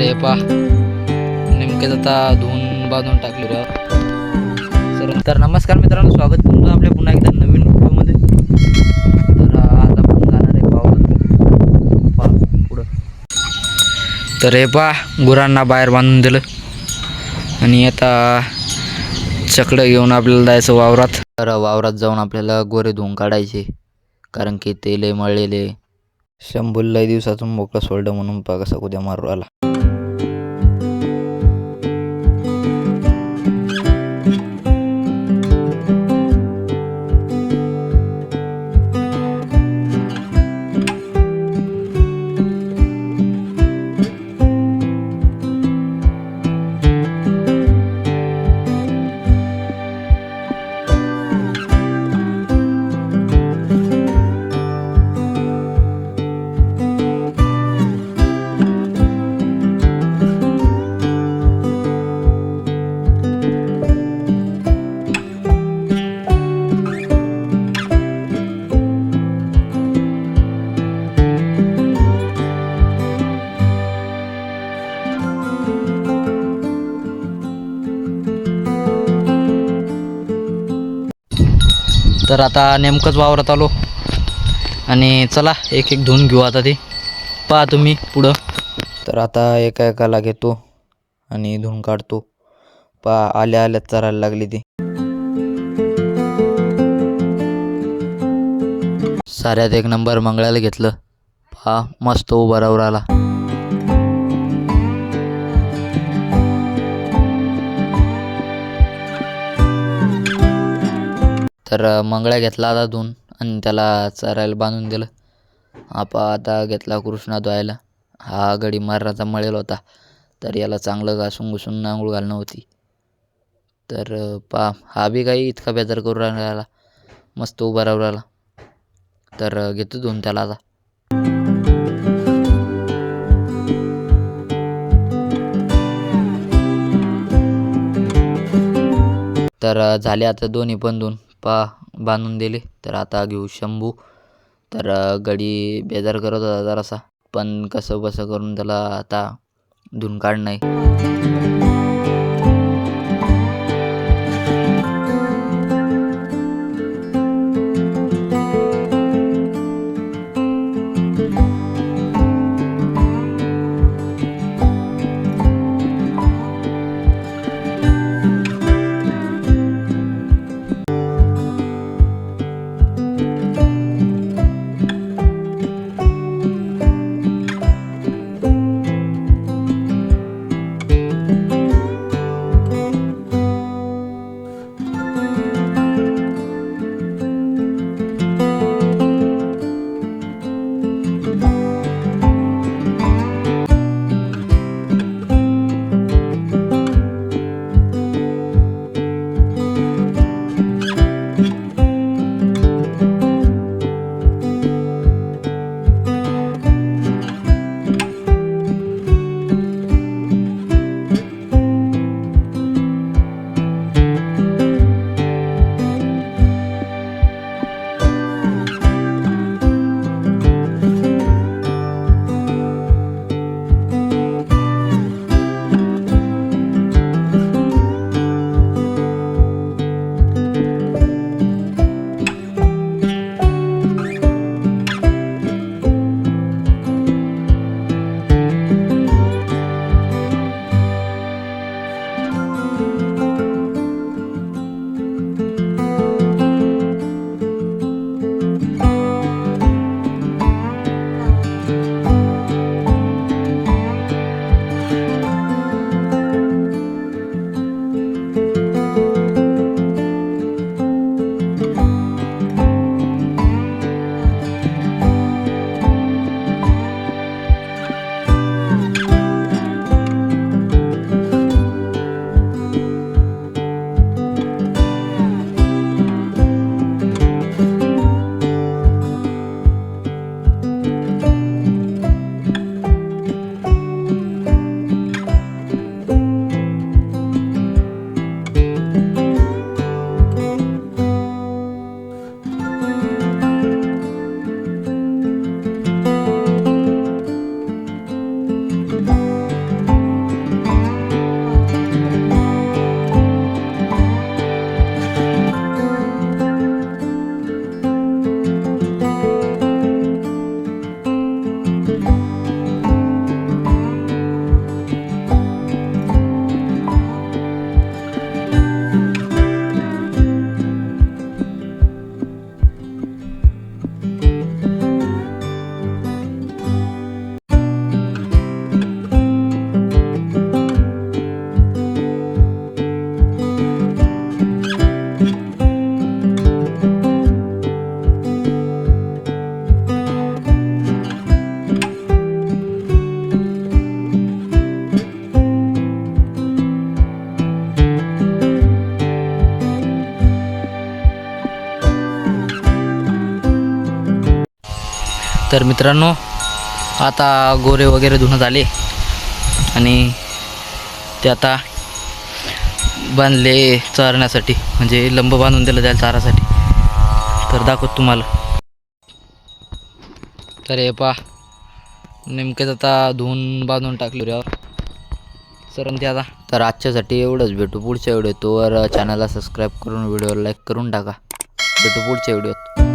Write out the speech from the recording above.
हे पा नेमकेच आता धुवून बांधून टाकले रे सर. तर नमस्कार मित्रांनो, स्वागत तुमचं आपल्या पुन्हा एकदा नवीन व्हिडिओमध्ये. तर आज आपण जाणार आहे पुढं. तर हे पा गुरांना बाहेर बांधून दिलं आणि आता चकडं घेऊन आपल्याला जायचं वावरात. तर वावरात जाऊन आपल्याला गोरे धुवून काढायचे, कारण की ते लय मळलेले. शंभूला लय दिवसातून मोकळं सोडलं म्हणून पा कसा उद्या मारू आला. तर आता नेमकंच वावरात आलो आणि चला एक एक धुवून घेऊ. आता ते पहा तुम्ही पुढं. तर आता एका एकाला घेतो आणि धुवून काढतो. पहा आल्या आल्यात चरायला लागली ती. साऱ्यात एक नंबर मंगळाला घेतलं. पहा मस्त उभा राहून आला. तर मंगळ्या घेतला आता धुवून आणि त्याला चरायला बांधून दिलं. आता घेतला कृष्णा धुवायला. हा गडी माराचा मळेल होता, तर याला चांगलं घासून घुसून आंघोळ घालणं होती. तर हा बी काही इतका बेजार करून राहिला, मस्त उभा राहून राहिला. तर घेतो धुवून त्याला आता. तर झाले आता दोन्ही पण धुवून बांधून दिले. तर आता घेऊ शंभू. तर गडी बेजार करत होता जरासा, पण कसं बसं करून त्याला आता धुवून काढणं आहे. तर मित्रांनो, आता गोरे वगैरे धुणं झाले आणि ते आता बांधले चरण्यासाठी, म्हणजे लंब बांधून दिलं जाईल चारासाठी. तर दाखवत तुम्हाला. तर हे पहा, नेमकेच आता धुवून बांधून टाकले ऱ्यावर सरण ते आता. तर आजच्यासाठी एवढंच. भेटू पुढच्या व्हिडिओत. तोवर चॅनलला सबस्क्राईब करून व्हिडिओला लाईक करून टाका. भेटू पुढच्या व्हिडिओत.